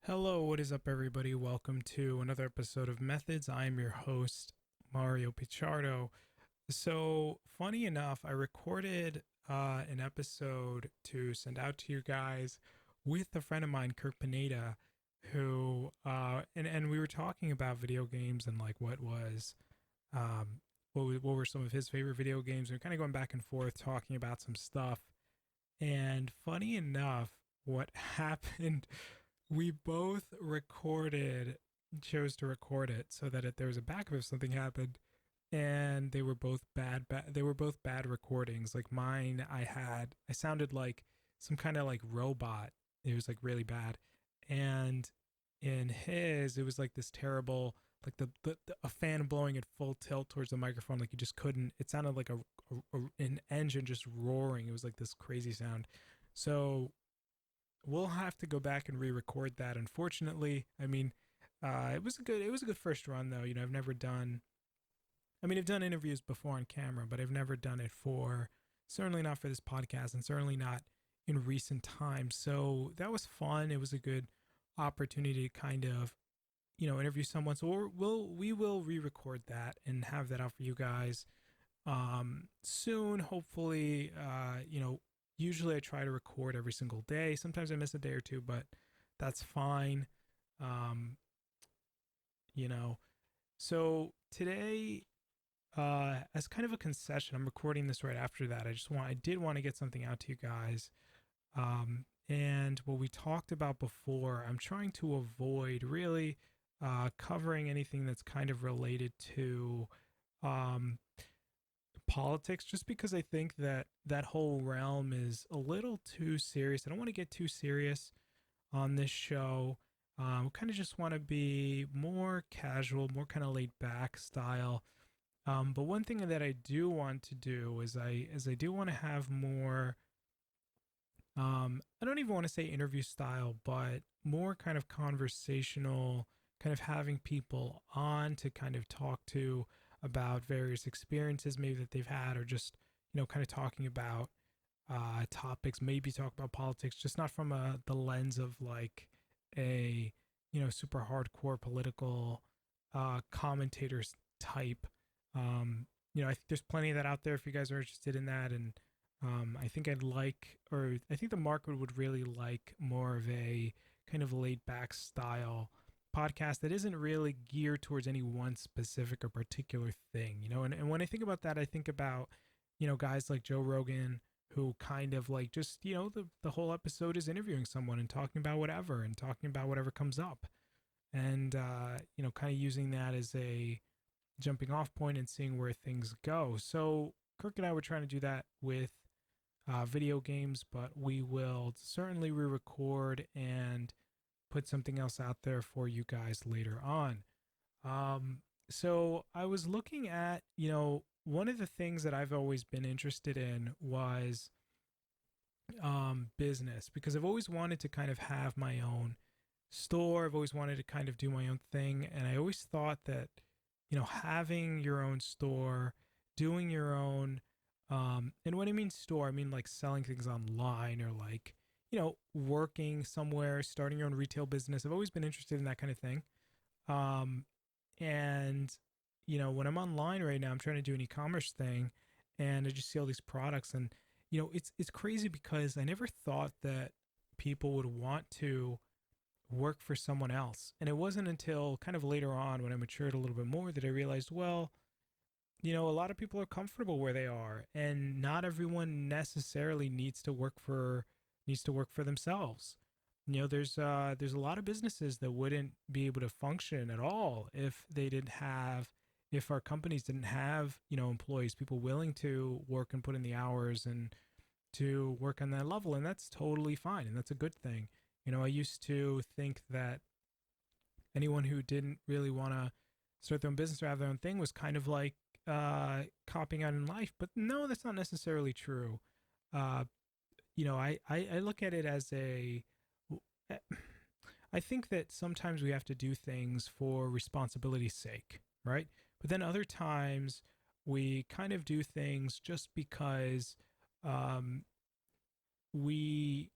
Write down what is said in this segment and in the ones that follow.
Hello, what is up, everybody? Welcome to another episode of Methods. I am your host, Mario Pichardo. So, funny enough, I recorded an episode to send out to you guys with a friend of mine, Kirk Pineda, who and we were talking about video games and like um, what were some of his favorite video games. We are kind of going back and forth talking about some stuff. And funny enough, what happened, we both chose to record it so that if there was a backup if something happened, and they were both they were both bad recordings. Like mine, I sounded like some kind of like robot. It was like really bad. And in his, it was like this terrible, like a fan blowing at full tilt towards the microphone. Like you just couldn't, it sounded like an engine just roaring. It was like this crazy sound. So we'll have to go back and re-record that. Unfortunately, I mean, it was a good first run though. You know, I've done interviews before on camera, but I've never done it for, certainly not for this podcast, and certainly not in recent times. So that was fun. It was a good opportunity to kind of, interview someone. So we will re-record that and have that out for you guys soon. Hopefully, usually I try to record every single day. Sometimes I miss a day or two, but that's fine. Um, you know, so today, as kind of a concession, I'm recording this right after that. I did want to get something out to you guys. And what we talked about before, I'm trying to avoid really covering anything that's kind of related to um, politics, just because I think that that whole realm is a little too serious. I don't want to get too serious on this show. Kind of just want to be more casual, more kind of laid back style. But one thing that I do want to do is I do want to have more. I don't even want to say interview style, but more kind of conversational, kind of having people on to kind of talk to about various experiences maybe that they've had, or just kind of talking about topics, maybe talk about politics, just not from the lens of like a super hardcore political commentators type. I think there's plenty of that out there if you guys are interested in that. And I think I think the market would really like more of a kind of laid back style podcast that isn't really geared towards any one specific or particular thing, and when I think about that, I think about, guys like Joe Rogan, who kind of like just, the whole episode is interviewing someone and talking about whatever comes up. And, kind of using that as a jumping off point and seeing where things go. So Kirk and I were trying to do that with video games, but we will certainly re-record and put something else out there for you guys later on. So I was looking at, one of the things that I've always been interested in was business, because I've always wanted to kind of have my own store. I've always wanted to kind of do my own thing. And I always thought that, having your own store, doing your own, and when I mean store, I mean like selling things online, or like, working somewhere, starting your own retail business. I've always been interested in that kind of thing. Um, and, when I'm online right now, I'm trying to do an e-commerce thing, and I just see all these products. And, it's crazy because I never thought that people would want to work for someone else. And it wasn't until kind of later on, when I matured a little bit more, that I realized, well, a lot of people are comfortable where they are, and not everyone necessarily needs to work for themselves. There's a lot of businesses that wouldn't be able to function at all if our companies didn't have, employees, people willing to work and put in the hours and to work on that level. And that's totally fine, and that's a good thing. I used to think that anyone who didn't really want to start their own business or have their own thing was kind of like copying out in life. But no, that's not necessarily true. Uh, I look at it as I think that sometimes we have to do things for responsibility's sake, right? But then other times we kind of do things just because um, we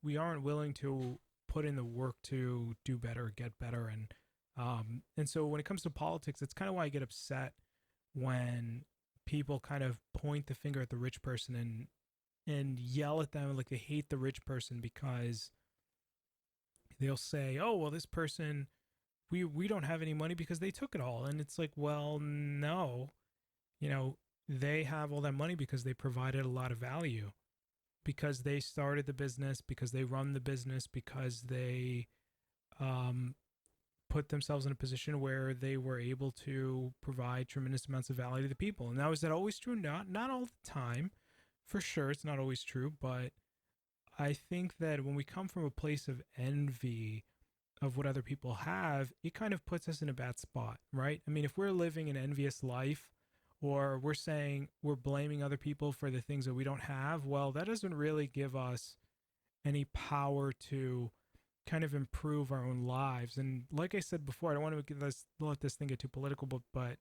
we aren't willing to put in the work to do better, get better. And so when it comes to politics, it's kind of why I get upset when people kind of point the finger at the rich person and yell at them like they hate the rich person, because they'll say, "Oh, well, this person, we don't have any money because they took it all." And it's like, well, no, you know, they have all that money because they provided a lot of value, because they started the business, because they run the business, because they um, put themselves in a position where they were able to provide tremendous amounts of value to the people. And now, is that always true? Not all the time, for sure. It's not always true, but I think that when we come from a place of envy of what other people have, it kind of puts us in a bad spot, right? I mean, if we're living an envious life, or we're saying we're blaming other people for the things that we don't have, well, that doesn't really give us any power to kind of improve our own lives. And like I said before, I don't want to let this thing get too political, but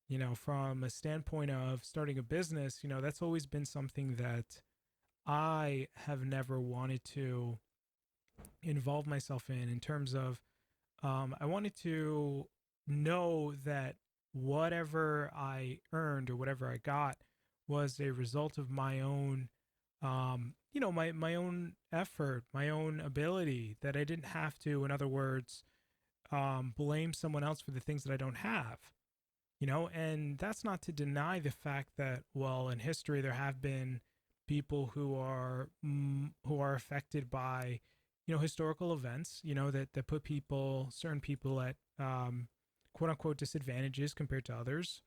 you know, from a standpoint of starting a business, you know, that's always been something that I have never wanted to involve myself in terms of I wanted to know that whatever I earned or whatever I got was a result of my own, you know, my own effort, my own ability, that I didn't have to, in other words, blame someone else for the things that I don't have, you know. And that's not to deny the fact that, well, in history, there have been people who are affected by, you know, historical events, you know, that put certain people at quote unquote disadvantages compared to others.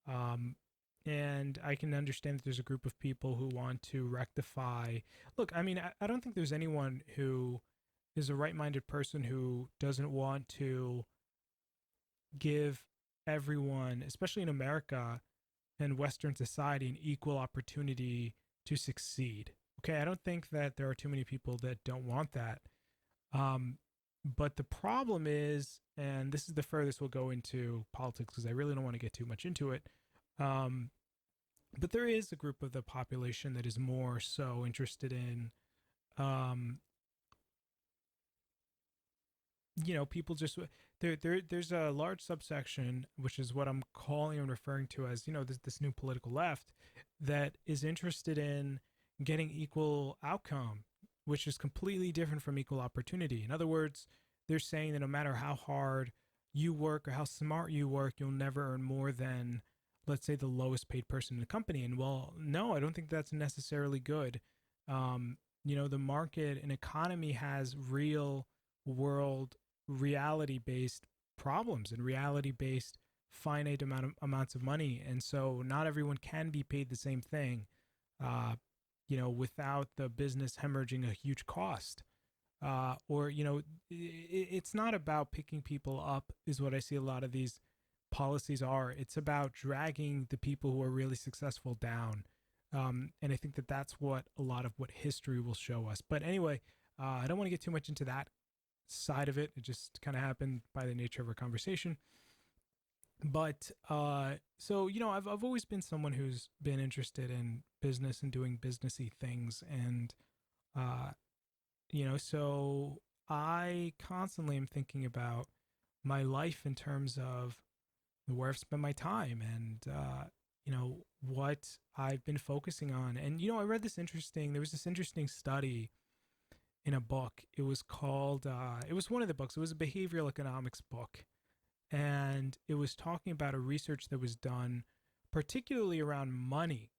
Um, and I can understand that there's a group of people who want to rectify. Look, I mean, I don't think there's anyone who is a right-minded person who doesn't want to give everyone, especially in America and Western society, an equal opportunity to succeed. Okay, I don't think that there are too many people that don't want that. Um, but the problem is, and this is the furthest we'll go into politics because I really don't want to get too much into it. Um, but there is a group of the population that is more so interested in, um, you know, people just there's a large subsection, which is what I'm calling and referring to as, you know, this new political left, that is interested in getting equal outcome, which is completely different from equal opportunity. In other words, they're saying that no matter how hard you work or how smart you work, you'll never earn more than, let's say, the lowest paid person in the company. And well, no, I don't think that's necessarily good. You know, the market and economy has real world reality based problems and reality based finite amounts of money. And so not everyone can be paid the same thing, you know, without the business hemorrhaging a huge cost. Or, you know, it's not about picking people up, is what I see a lot of these policies are. It's about dragging the people who are really successful down. And I think that that's what a lot of what history will show us. But anyway, I don't want to get too much into that side of it. It just kind of happened by the nature of our conversation. But so, you know, I've always been someone who's been interested in business and doing businessy things. And, uh, you know, so I constantly am thinking about my life in terms of where I've spent my time and, you know, what I've been focusing on. And, you know, there was this interesting study in a book. It was called, it was one of the books, it was a behavioral economics book. And it was talking about a research that was done particularly around money.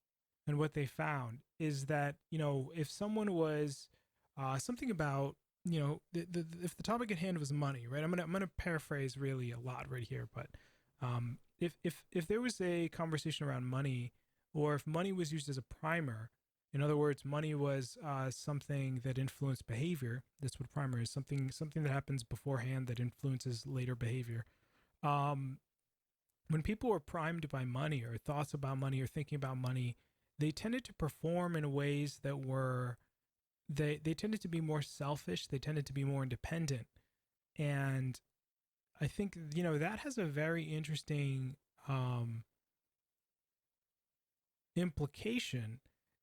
And what they found is that, you know, if someone was something about, you know, if the topic at hand was money, right? I'm gonna paraphrase really a lot right here, but if there was a conversation around money, or if money was used as a primer, in other words, money was something that influenced behavior. That's what primer is. Something that happens beforehand that influences later behavior. Um, when people were primed by money, or thoughts about money, or thinking about money, they tended to perform in ways that were they tended to be more selfish. They tended to be more independent, and I think, you know, that has a very interesting implication,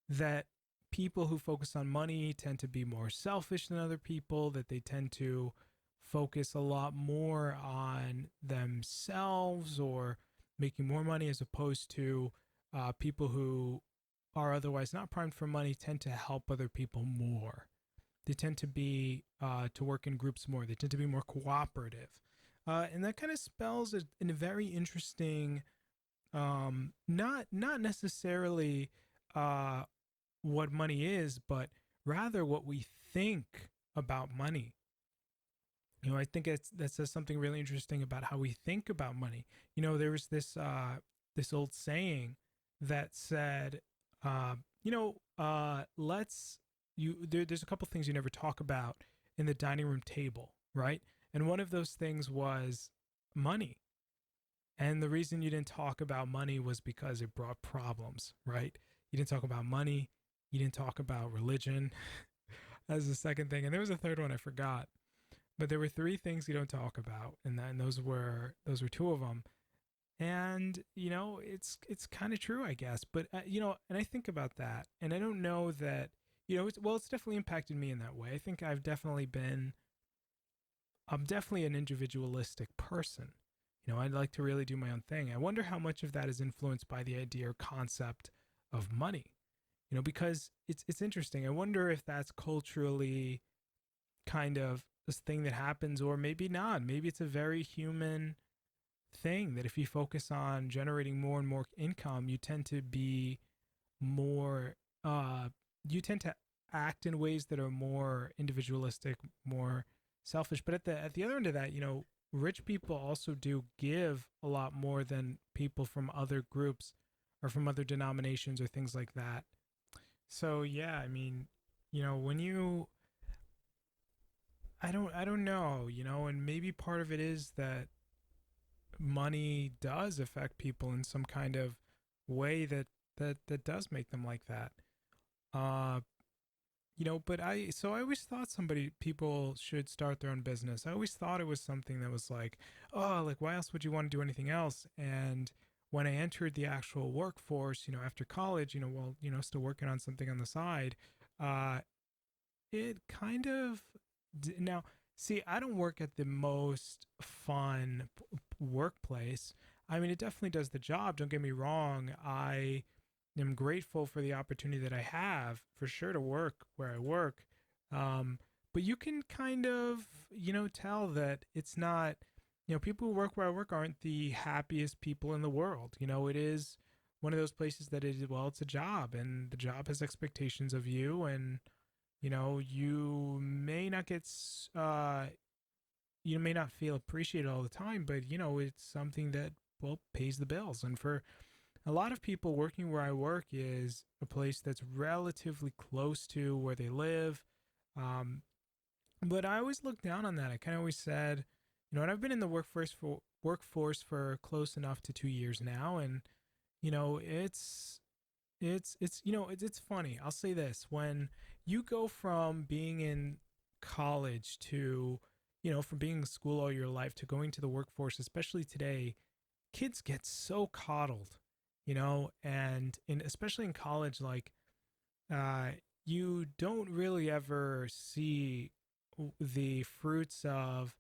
that people who focus on money tend to be more selfish than other people, that they tend to focus a lot more on themselves or making more money, as opposed to people who are otherwise not primed for money tend to help other people more. They tend to be to work in groups more. They tend to be more cooperative, and that kind of spells a very interesting, not necessarily uh, what money is, but rather what we think about money. I think that says something really interesting about how we think about money. There was this old saying that said, let's there's a couple things you never talk about in the dining room table, right? And one of those things was money. And the reason you didn't talk about money was because it brought problems, right? You didn't talk about money. You didn't talk about religion. As the second thing. And there was a third one I forgot. But there were three things you don't talk about, and those were two of them. And it's kind of true, I guess. But and I think about that, and I don't know that it's definitely impacted me in that way. I think I'm definitely an individualistic person. I'd like to really do my own thing. I wonder how much of that is influenced by the idea or concept of money. Because it's interesting. I wonder if that's culturally kind of this thing that happens, or maybe not. Maybe it's a very human thing that if you focus on generating more and more income, you tend to be more you tend to act in ways that are more individualistic, more selfish. But at the other end of that, rich people also do give a lot more than people from other groups or from other denominations or things like that. So yeah, I mean, when you I don't know, and maybe part of it is that money does affect people in some kind of way that does make them like that. Uh but I always thought people should start their own business. I always thought it was something that was like, oh, like why else would you want to do anything else? And when I entered the actual workforce, after college, still working on something on the side, uh it kind of now, see, I don't work at the most fun workplace. I mean, it definitely does the job. Don't get me wrong. I am grateful for the opportunity that I have, for sure, to work where I work. But you can kind of, tell that it's not, people who work where I work aren't the happiest people in the world. It is one of those places that is, well, it's a job, and the job has expectations of you, and you may not get you may not feel appreciated all the time, but it's something that, well, pays the bills. And for a lot of people, working where I work is a place that's relatively close to where they live. um, but I always looked down on that. I kind of always said, and I've been in the workforce for close enough to 2 years now, and it's funny. I'll say this: when you go from being in college to, from being in school all your life to going to the workforce, especially today, kids get so coddled, and especially in college, like, uh, you don't really ever see the fruits of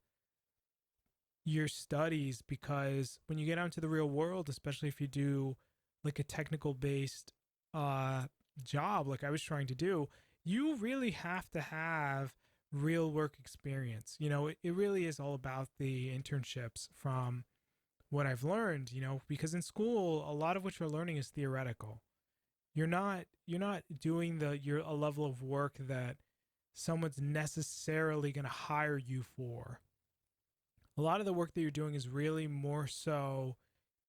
your studies, because when you get out into the real world, especially if you do like a technical based uh job like I was trying to do, you really have to have real work experience. It really is all about the internships, from what I've learned, because in school a lot of what you're learning is theoretical. You're not doing a level of work that someone's necessarily going to hire you for. A lot of the work that you're doing is really more so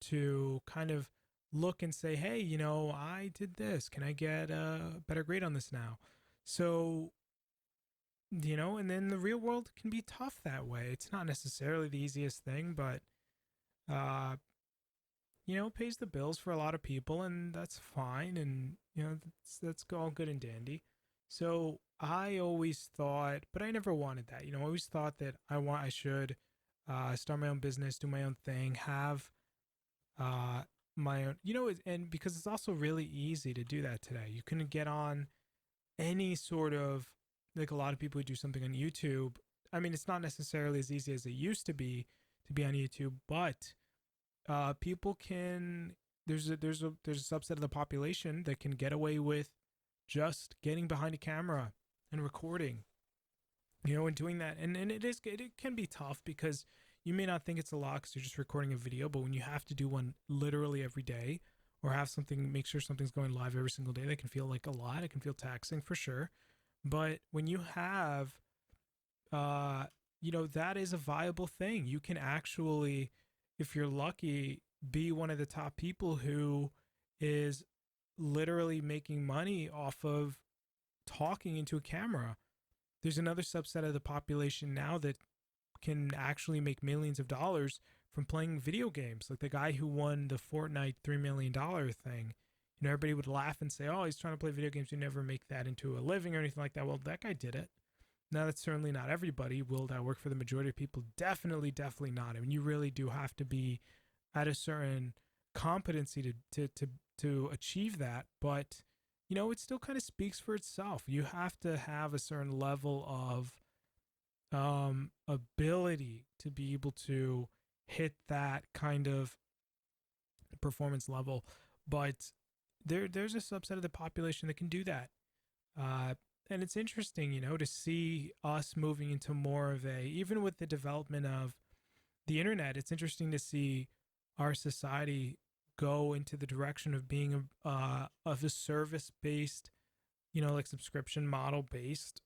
to kind of look and say, hey, I did this. Can I get a better grade on this now? So, and then the real world can be tough that way. It's not necessarily the easiest thing, but, uh, it pays the bills for a lot of people, and that's fine. And, that's all good and dandy. So I always thought, but I never wanted that. I always thought that I should start my own business, do my own thing, have uh, my own, and because it's also really easy to do that today. You can get on any sort of, like, a lot of people who do something on YouTube. I mean, it's not necessarily as easy as it used to be on YouTube, but people can. There's a subset of the population that can get away with just getting behind a camera and recording, and doing that. And it can be tough because you may not think it's a lot because you're just recording a video, but when you have to do one literally every day, or have something, make sure something's going live every single day, that can feel like a lot. It can feel taxing for sure. But when you have, uh, that is a viable thing. You can actually, if you're lucky, be one of the top people who is literally making money off of talking into a camera. There's another subset of the population now that can actually make millions of dollars from playing video games. Like the guy who won the Fortnite $3 million thing. Everybody would laugh and say, "Oh, he's trying to play video games. You never make that into a living or anything like that." Well, that guy did it. Now, that's certainly not everybody. Will that work for the majority of people? Definitely, definitely not. I mean, you really do have to be at a certain competency to achieve that. But it still kind of speaks for itself. You have to have a certain level of ability to be able to hit that kind of performance level. But there's a subset of the population that can do that. And it's interesting, to see us moving into more of a, even with the development of the internet, it's interesting to see our society go into the direction of being of a service based, like subscription model based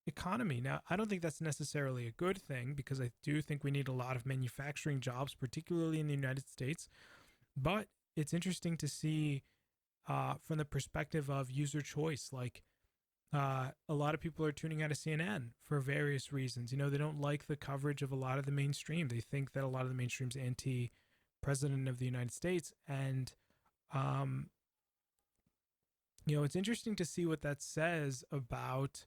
economy. Now, I don't think that's necessarily a good thing because I do think we need a lot of manufacturing jobs, particularly in the United States. But it's interesting to see from the perspective of user choice. Like a lot of people are tuning out of CNN for various reasons. They don't like the coverage of a lot of the mainstream. They think that a lot of the mainstream's anti-president of the United States. And, it's interesting to see what that says about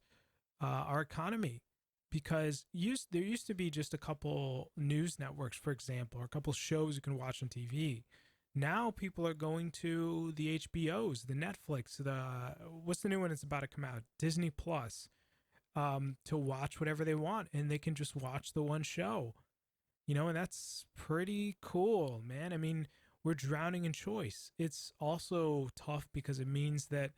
our economy, because there used to be just a couple news networks, for example, or a couple shows you can watch on TV. Now people are going to the HBOs, the Netflix, what's the new one that's about to come out? Disney Plus, to watch whatever they want, and they can just watch the one show, and that's pretty cool, man. I mean, we're drowning in choice. It's also tough because it means that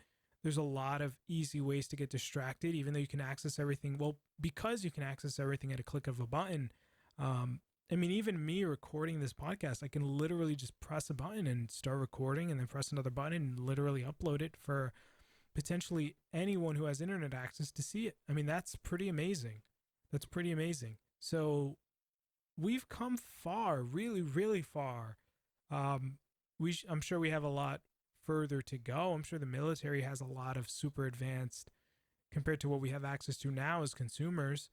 there's a lot of easy ways to get distracted, even though you can access everything. Well, because you can access everything at a click of a button. I mean, even me recording this podcast, I can literally just press a button and start recording, and then press another button and literally upload it for potentially anyone who has internet access to see it. I mean, that's pretty amazing. That's pretty amazing. So we've come far, really, really far. I'm sure we have a lot further to go. I'm sure the military has a lot of super advanced, compared to what we have access to now as consumers,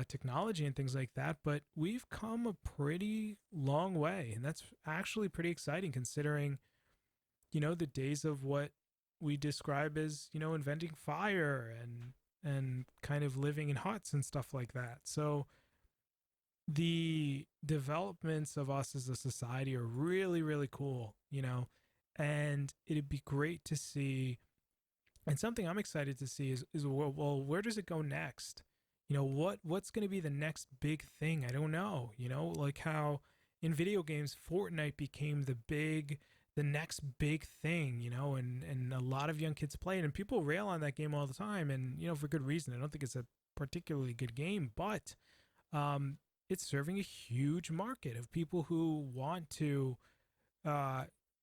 technology and things like that. But we've come a pretty long way, and that's actually pretty exciting considering, the days of what we describe as, inventing fire and kind of living in huts and stuff like that. So the developments of us as a society are really, really cool, and it'd be great to see. And something I'm excited to see is well, where does it go next? What's going to be the next big thing? I don't know. Like how in video games, Fortnite became the next big thing. And a lot of young kids play it, and people rail on that game all the time, and for good reason. I don't think it's a particularly good game, but it's serving a huge market of people who want to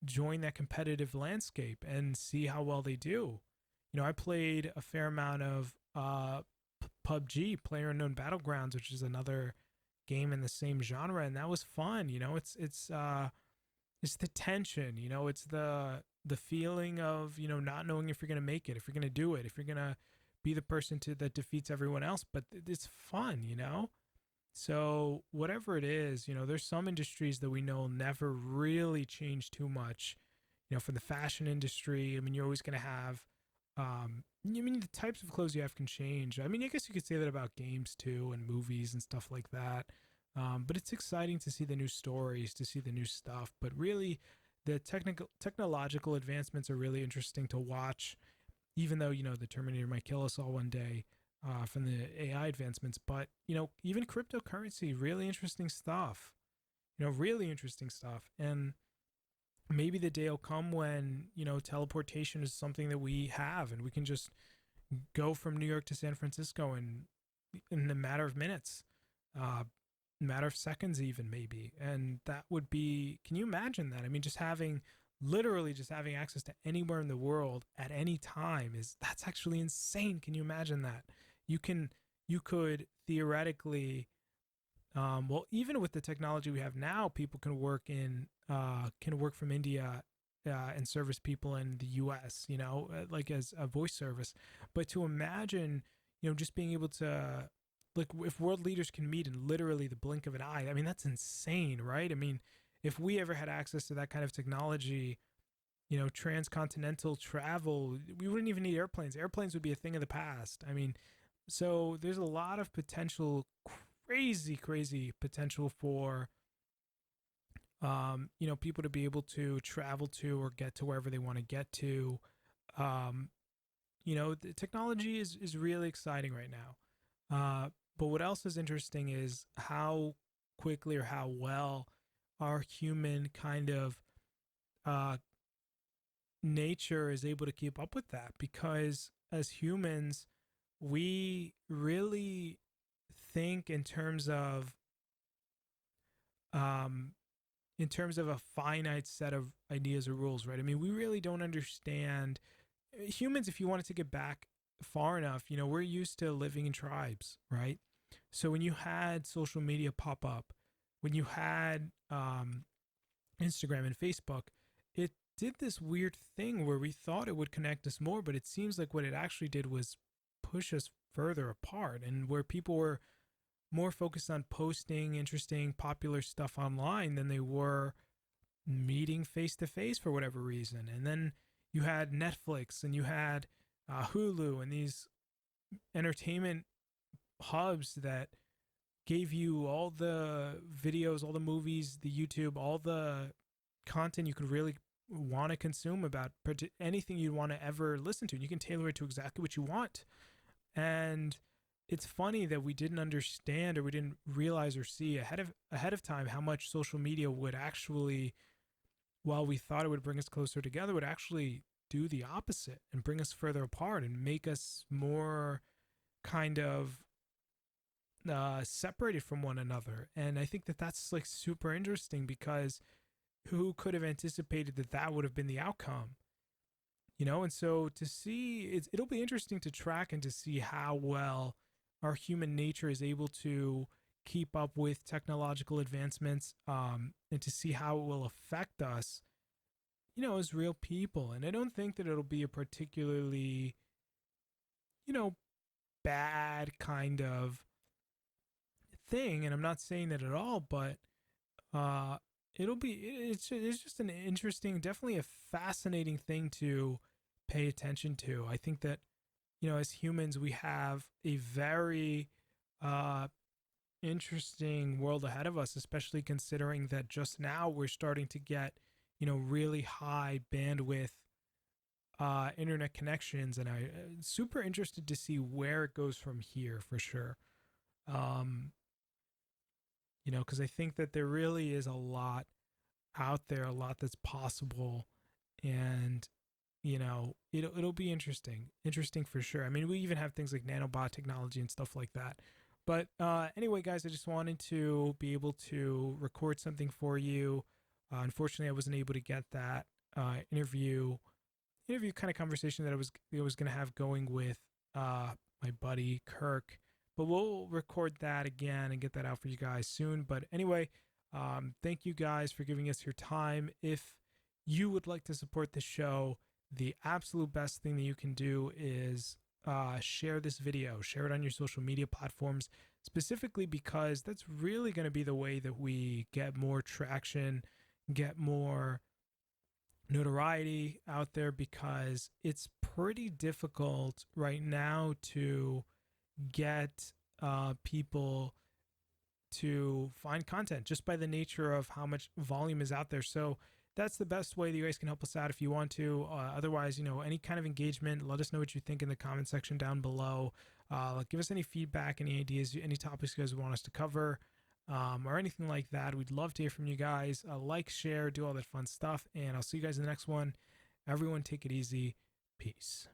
join that competitive landscape and see how well they do. I played a fair amount of PUBG, Player Unknown Battlegrounds, which is another game in the same genre, and that was fun. It's the tension. It's the feeling of not knowing if you're gonna make it, if you're gonna do it, if you're gonna be the person that defeats everyone else. But it's fun. So whatever it is, there's some industries that we know never really change too much. For the fashion industry, I mean, you're always going to have, the types of clothes you have can change. I mean, I guess you could say that about games too, and movies and stuff like that. But it's exciting to see the new stories, to see the new stuff. But really, the technological advancements are really interesting to watch. even though, the Terminator might kill us all one day from the AI advancements. But, even cryptocurrency, really interesting stuff, really interesting stuff. And maybe the day will come when, teleportation is something that we have and we can just go from New York to San Francisco in a matter of minutes, matter of seconds, even maybe. And that would be, can you imagine that? I mean, literally just having access to anywhere in the world at any time that's actually insane. Can you imagine that? You could theoretically, well, even with the technology we have now, people can work from India and service people in the US, like as a voice service. But to imagine, just being able to, like, if world leaders can meet in literally the blink of an eye, I mean, that's insane, right? I mean, if we ever had access to that kind of technology, transcontinental travel, we wouldn't even need airplanes. Airplanes would be a thing of the past. I mean, so there's a lot of potential, crazy potential for people to be able to travel to or get to wherever they want to get to. The technology is really exciting right now. But what else is interesting is how quickly or how well our human kind of nature is able to keep up with that, because as humans, we really think in terms of a finite set of ideas or rules, right? I mean, we really don't understand humans. If you wanted to get back far enough, we're used to living in tribes, right? So when you had social media pop up, when you had Instagram and Facebook, it did this weird thing where we thought it would connect us more, but it seems like what it actually did was push us further apart, and where people were more focused on posting interesting, popular stuff online than they were meeting face to face for whatever reason. And then you had Netflix and you had Hulu and these entertainment hubs that gave you all the videos, all the movies, the YouTube, all the content you could really want to consume about anything you'd want to ever listen to. And you can tailor it to exactly what you want. And it's funny that we didn't understand or we didn't realize or see ahead of time how much social media would actually, while we thought it would bring us closer together, would actually do the opposite and bring us further apart and make us more kind of separated from one another. And I think that that's like super interesting, because who could have anticipated that would have been the outcome? And so to see, it'll be interesting to track and to see how well our human nature is able to keep up with technological advancements, and to see how it will affect us, as real people. And I don't think that it'll be a particularly, bad kind of thing. And I'm not saying that at all, but it's just an interesting, definitely a fascinating thing to pay attention to. I think that, as humans, we have a very interesting world ahead of us, especially considering that just now we're starting to get, really high bandwidth internet connections. And I'm super interested to see where it goes from here for sure. Because I think that there really is a lot out there, a lot that's possible. And it'll be interesting for sure. I mean, we even have things like nanobot technology and stuff like that. But anyway, guys, I just wanted to be able to record something for you. Unfortunately, I wasn't able to get that interview kind of conversation that I was going to have going with my buddy Kirk. But we'll record that again and get that out for you guys soon. But anyway, thank you guys for giving us your time. If you would like to support the show, the absolute best thing that you can do is share this video, share it on your social media platforms, specifically because that's really going to be the way that we get more traction, get more notoriety out there, because it's pretty difficult right now to get people to find content just by the nature of how much volume is out there. So that's the best way that you guys can help us out if you want to. Otherwise, any kind of engagement, let us know what you think in the comment section down below. Give us any feedback, any ideas, any topics you guys want us to cover, or anything like that. We'd love to hear from you guys. Like, share, do all that fun stuff, and I'll see you guys in the next one. Everyone, take it easy. Peace.